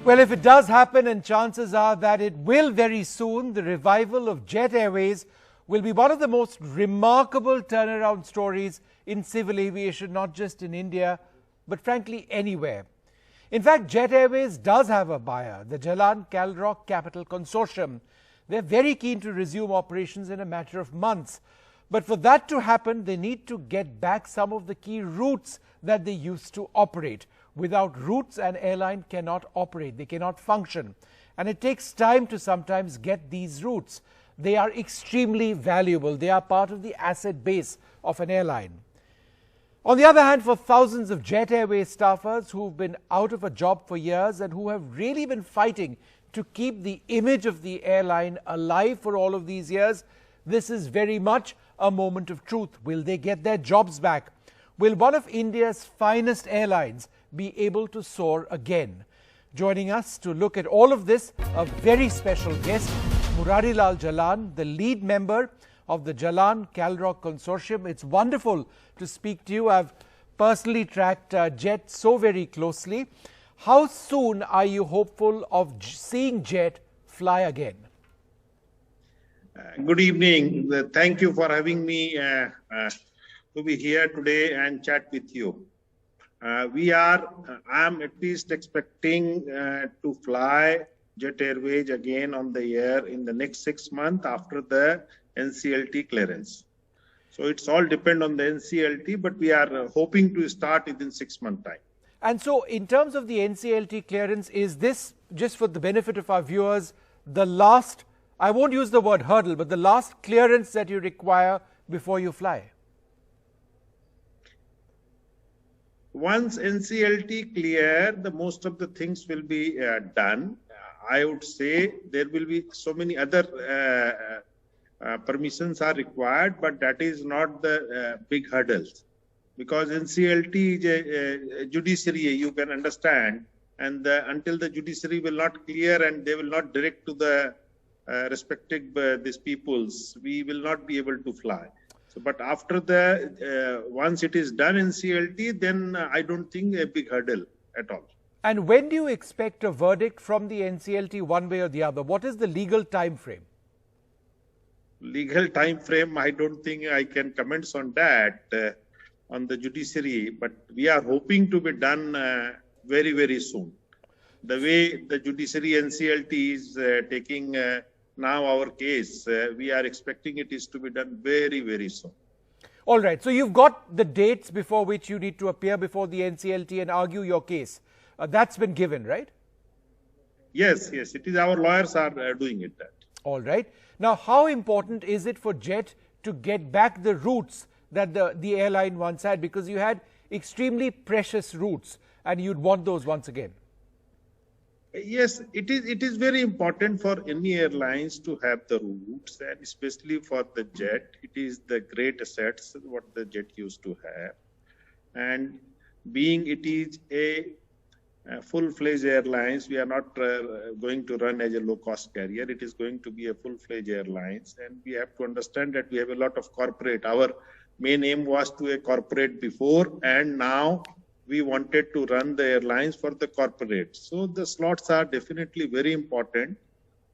Well, if it does happen, and chances are that it will very soon, the revival of Jet Airways will be one of the most remarkable turnaround stories in civil aviation, not just in India, but frankly anywhere. In fact, Jet Airways does have a buyer, the Jalan Calrock Capital Consortium. They're very keen to resume operations in a matter of months. But for that to happen, they need to get back some of the key routes that they used to operate. Without routes, an airline cannot operate, they cannot function. And it takes time to sometimes get these routes. They are extremely valuable. They are part of the asset base of an airline. On the other hand, for thousands of Jet Airways staffers who've been out of a job for years and who have really been fighting to keep the image of the airline alive for all of these years, this is very much a moment of truth. Will they get their jobs back? Will one of India's finest airlines be able to soar again? Joining us to look at all of this, a very special guest, Murari Lal Jalan, the lead member of the Jalan Calrock Consortium. It's wonderful to speak to you. I've personally tracked Jet so very closely. How soon are you hopeful of seeing Jet fly again? Good evening. Thank you for having me to be here today and chat with you. I'm at least expecting to fly Jet Airways again on the air in the next 6 months after the NCLT clearance. So it's all depend on the NCLT, but we are hoping to start within 6 months time. And so in terms of the NCLT clearance, is this, just for the benefit of our viewers, the last, I won't use the word hurdle, but the last clearance that you require before you fly? Once NCLT clear, the most of the things will be done. I would say there will be so many other permissions are required, but that is not the big hurdles. Because NCLT is a judiciary, you can understand, and until the judiciary will not clear and they will not direct to the respective these peoples, we will not be able to fly. So, but after the once it is done NCLT, then I don't think a big hurdle at all. And when do you expect a verdict from the NCLT, one way or the other? What is the legal time frame? Legal time frame, I don't think I can comment on that. On the judiciary, but we are hoping to be done very, very soon. The way the judiciary NCLT is taking now our case, we are expecting it is to be done very, very soon. All right. So you've got the dates before which you need to appear before the NCLT and argue your case. That's been given, right? Yes, yes. It is our lawyers are doing it. That. All right. Now, how important is it for Jet to get back the routes that the airline once had, because you had extremely precious routes and you'd want those once again? Yes, it is very important for any airlines to have the routes, and especially for the Jet. It is the great assets what the Jet used to have, and being it is a full-fledged airlines, we are not going to run as a low-cost carrier. It is going to be a full-fledged airlines, and we have to understand that we have a lot of corporate. Our main aim was to a corporate before, and now we wanted to run the airlines for the corporate. So the slots are definitely very important.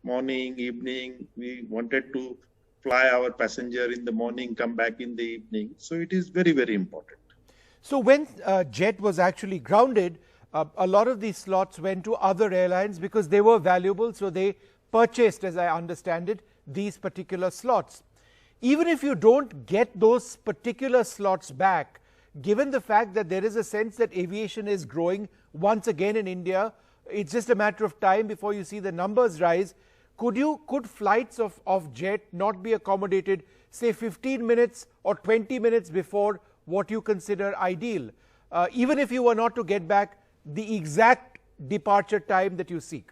Morning, evening, we wanted to fly our passenger in the morning, come back in the evening. So it is very, very important. So when Jet was actually grounded, a lot of these slots went to other airlines because they were valuable. So they purchased, as I understand it, these particular slots. Even if you don't get those particular slots back, given the fact that there is a sense that aviation is growing once again in India, it's just a matter of time before you see the numbers rise. Could flights of Jet not be accommodated, say 15 minutes or 20 minutes before what you consider ideal, even if you were not to get back the exact departure time that you seek?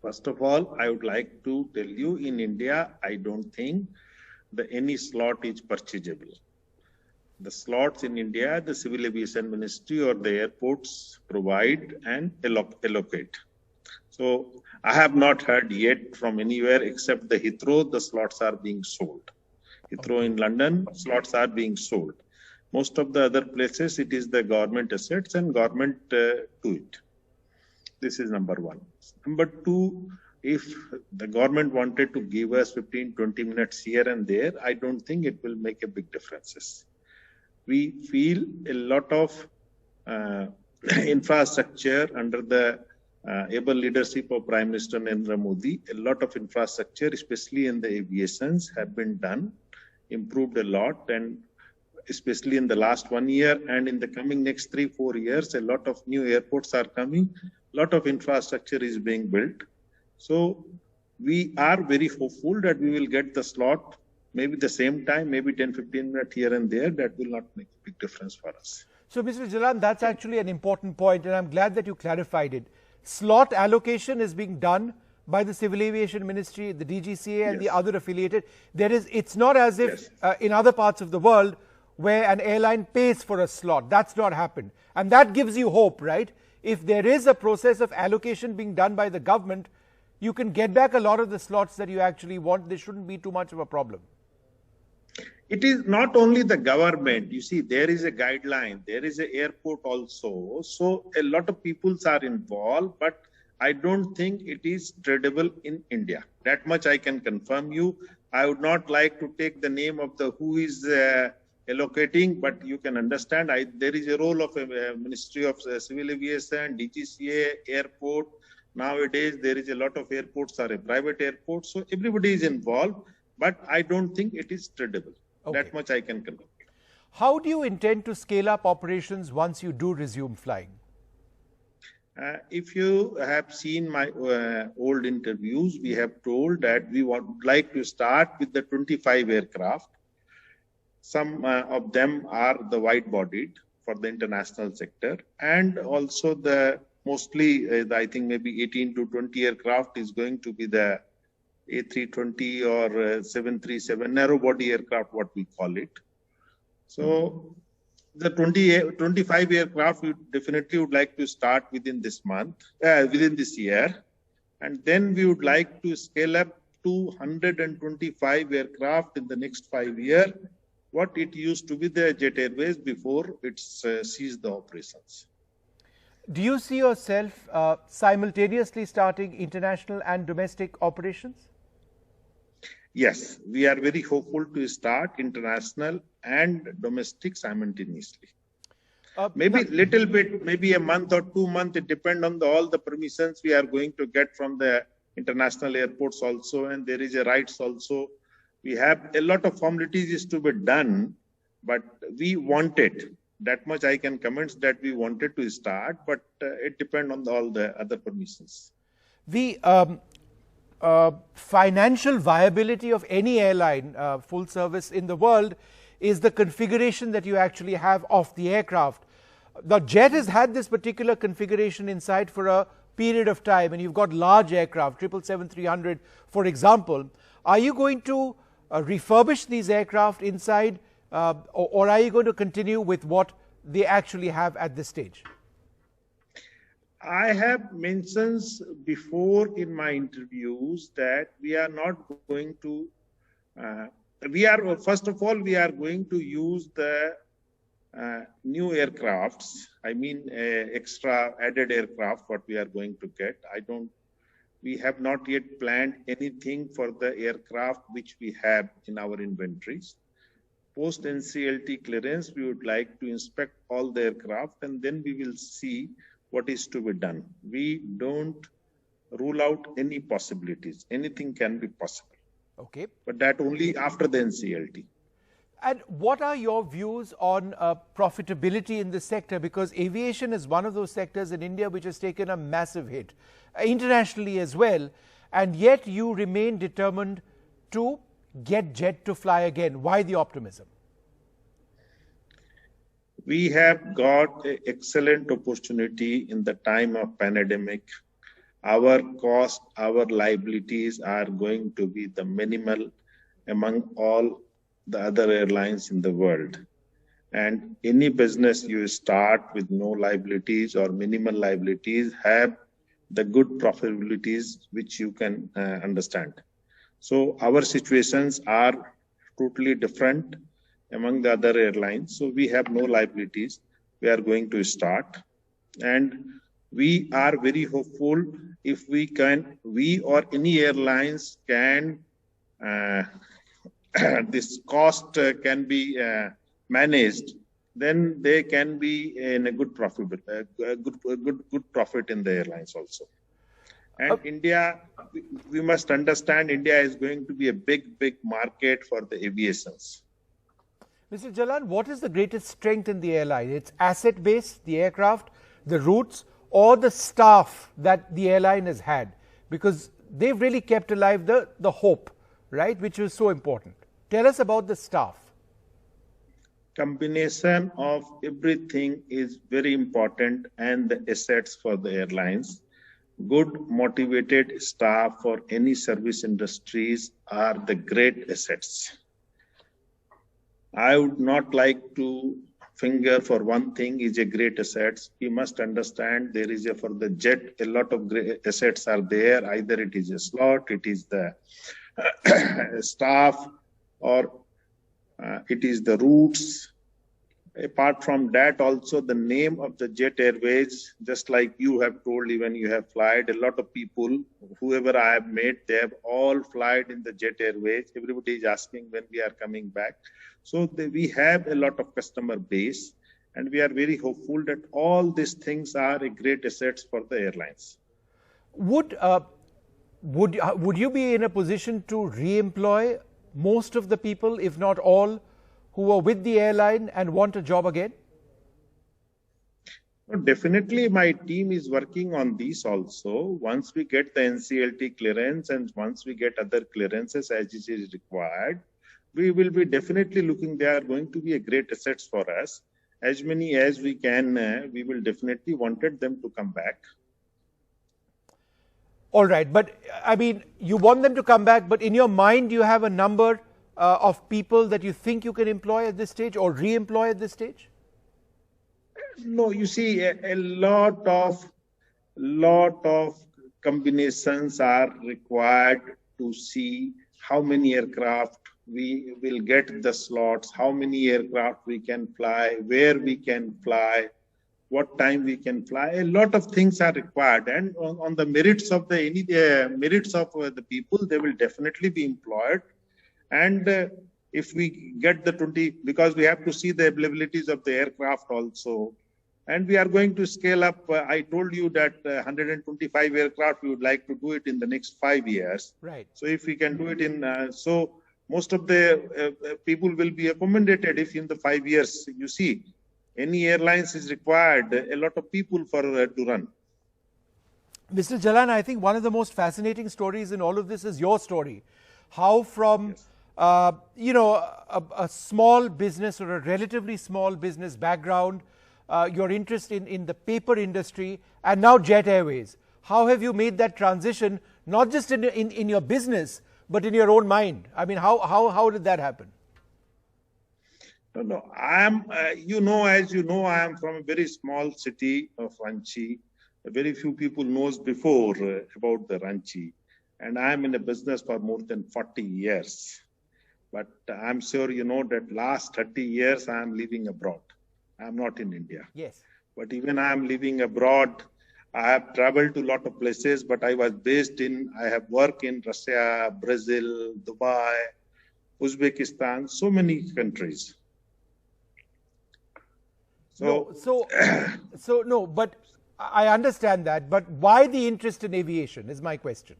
First of all, I would like to tell you, in India, I don't think that any slot is purchasable. The slots in India, the Civil Aviation Ministry or the airports provide and allocate. So I have not heard yet from anywhere except the Heathrow, the slots are being sold. Heathrow in London, slots are being sold. Most of the other places, it is the government assets and government do it. This is number one. Number two, if the government wanted to give us 15-20 minutes here and there, I don't think it will make a big differences. We feel a lot of infrastructure under the able leadership of Prime Minister Narendra Modi. A lot of infrastructure, especially in the aviations, have been done, improved a lot, and especially in the last 1 year and in the coming next 3-4 years, a lot of new airports are coming, a lot of infrastructure is being built. So we are very hopeful that we will get the slot, maybe the same time, maybe 10-15 minutes here and there. That will not make a big difference for us. So Mr. Jalan, that's actually an important point, and I'm glad that you clarified it. Slot allocation is being done by the Civil Aviation Ministry, the DGCA and the other affiliated. It's not as if in other parts of the world where an airline pays for a slot. That's not happened. And that gives you hope, right? If there is a process of allocation being done by the government, you can get back a lot of the slots that you actually want. There shouldn't be too much of a problem. It is not only the government. You see, there is a guideline. There is an airport also. So a lot of peoples are involved, but I don't think it is tradable in India. That much I can confirm you. I would not like to take the name of the who is allocating, but you can understand there is a role of a Ministry of Civil Aviation, DGCA, airport. Nowadays, there is a lot of airports are a private airport. So everybody is involved, but I don't think it is tradable. Okay. That much I can confirm. How do you intend to scale up operations once you do resume flying? If you have seen my old interviews, we have told that we would like to start with the 25 aircraft. Some of them are the wide-bodied for the international sector, and also the mostly, I think maybe 18 to 20 aircraft is going to be the A320 or 737 narrow-body aircraft, what we call it. So the 25 aircraft, we definitely would like to start within this year. And then we would like to scale up to 125 aircraft in the next 5 years, what it used to be the Jet Airways before it ceased the operations. Do you see yourself simultaneously starting international and domestic operations? Yes, we are very hopeful to start international and domestic simultaneously. Maybe little bit, maybe a month or 2 months, it depends on all the permissions we are going to get from the international airports also, and there is a rights also. We have a lot of formalities is to be done, but we wanted, that much I can comment that we wanted to start, but it depends on all the other permissions. The financial viability of any airline, full service in the world, is the configuration that you actually have of the aircraft. The Jet has had this particular configuration inside for a period of time, and you've got large aircraft, 777-300, for example. Are you going to refurbish these aircraft inside, or are you going to continue with what they actually have at this stage? I have mentioned before in my interviews that we are not going to, first of all, we are going to use the new aircrafts. I mean, extra added aircraft, what we are going to get. We have not yet planned anything for the aircraft which we have in our inventories. Post NCLT clearance, we would like to inspect all the aircraft, and then we will see what is to be done. We don't rule out any possibilities. Anything can be possible. Okay. But that only after the NCLT. And what are your views on profitability in this sector? Because aviation is one of those sectors in India which has taken a massive hit, internationally as well, and yet you remain determined to get Jet to fly again. Why the optimism? We have got an excellent opportunity in the time of pandemic. Our cost, our liabilities are going to be the minimal among all the other airlines in the world. And any business you start with no liabilities or minimal liabilities have the good profitabilities which you can understand. So our situations are totally different among the other airlines. So we have no liabilities. We are going to start. And We are very hopeful if we or any airlines can, this cost can be managed, then they can be in a good profit, good profit in the airlines also. And India, we must understand India is going to be a big market for the aviations. Mr. Jalan, what is the greatest strength in the airline? It's asset base, the aircraft, the routes, or the staff that the airline has had? Because they've really kept alive the hope, right, which was so important. Tell us about the staff. Combination of everything is very important, and the assets for the airlines. Good motivated staff for any service industries are the great assets. I would not like to finger for one thing is a great assets. We must understand there is for the jet, a lot of great assets are there. Either it is a slot, it is the staff, or it is the routes. Apart from that, also the name of the Jet Airways, just like you have told, even you have flied, a lot of people, whoever I have met, they have all flied in the Jet Airways. Everybody is asking when we are coming back. So we have a lot of customer base, and we are very hopeful that all these things are a great assets for the airlines. Would you be in a position to re-employ most of the people, if not all, who are with the airline and want a job again? Definitely, my team is working on this also. Once we get the NCLT clearance and once we get other clearances as it is required, we will be definitely looking. They are going to be a great assets for us. As many as we can, we will definitely wanted them to come back. All right, but I mean, you want them to come back, but in your mind, you have a number of people that you think you can employ at this stage or re-employ at this stage? No, you see, a lot of combinations are required to see how many aircraft we will get the slots, how many aircraft we can fly, where we can fly, what time we can fly. A lot of things are required, and on the merits of the people, they will definitely be employed. And if we get the 20, because we have to see the availabilities of the aircraft also, and we are going to scale up. I told you that 125 aircraft, we would like to do it in the next 5 years. Right. So if we can do it so most of the people will be accommodated if in the 5 years, you see, any airlines is required, a lot of people to run. Mr. Jalan, I think one of the most fascinating stories in all of this is your story. How from... Yes. A small business or a relatively small business background, your interest in the paper industry, and now Jet Airways. How have you made that transition, not just in your business, but in your own mind? I mean, how did that happen? No, I am, as you know, I am from a very small city of Ranchi. Very few people knows before about the Ranchi. And I am in a business for more than 40 years. But I'm sure you know that last 30 years I am living abroad. I am not in India. Yes. But even I am living abroad, I have traveled to a lot of places, but I have worked in Russia, Brazil, Dubai, Uzbekistan, so many countries. No, but I understand that. But why the interest in aviation is my question.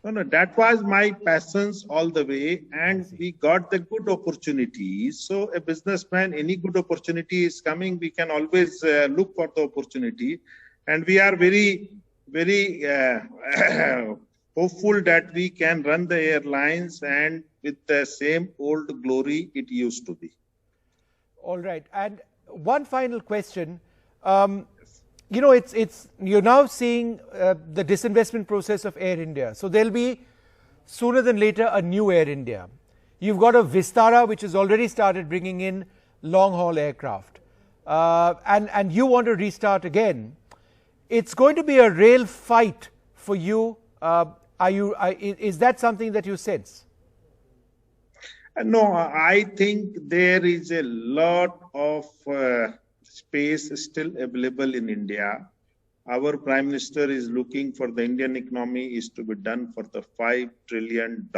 No, that was my passions all the way, and we got the good opportunities. So a businessman, any good opportunity is coming, we can always look for the opportunity. And we are very, very hopeful that we can run the airlines and with the same old glory it used to be. All right. And one final question. You're now seeing the disinvestment process of Air India. So there'll be sooner than later a new Air India. You've got a Vistara which has already started bringing in long haul aircraft, and you want to restart again. It's going to be a real fight for you. Is that something that you sense? No, I think there is a lot of space still available in India. our Prime Minister is looking for the Indian economy is to be done for the $5 trillion.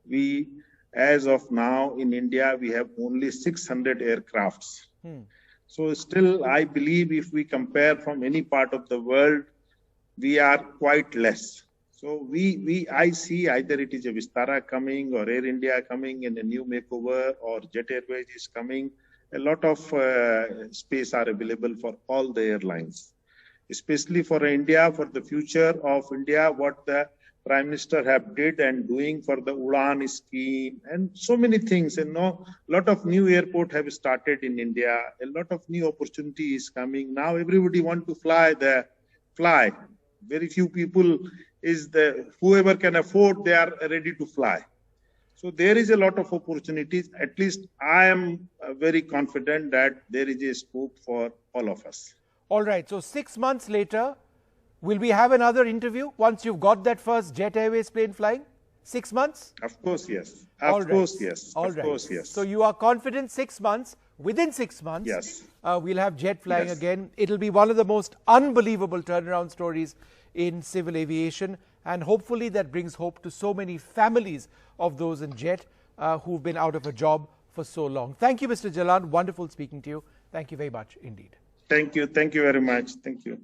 We, as of now in India, we have only 600 aircrafts. So still, I believe if we compare from any part of the world, we are quite less. So I see either it is a Vistara coming or Air India coming in a new makeover or Jet Airways is coming. A lot of space are available for all the airlines, especially for India, for the future of India, what the Prime Minister have did and doing for the Udan scheme and so many things. And a lot of new airport have started in India. A lot of new opportunity is coming. Now everybody want to fly. Very few people whoever can afford, they are ready to fly. So there is a lot of opportunities. At least I am very confident that there is a scope for all of us. All right. So 6 months later, will we have another interview once you've got that first Jet Airways plane flying? 6 months? Of course, yes. Of course, yes. So you are confident 6 months, within 6 months, yes, we'll have Jet flying again. It'll be one of the most unbelievable turnaround stories in civil aviation. And hopefully that brings hope to so many families of those in Jet who've been out of a job for so long. Thank you, Mr. Jalan. Wonderful speaking to you. Thank you very much indeed. Thank you. Thank you very much. Thank you.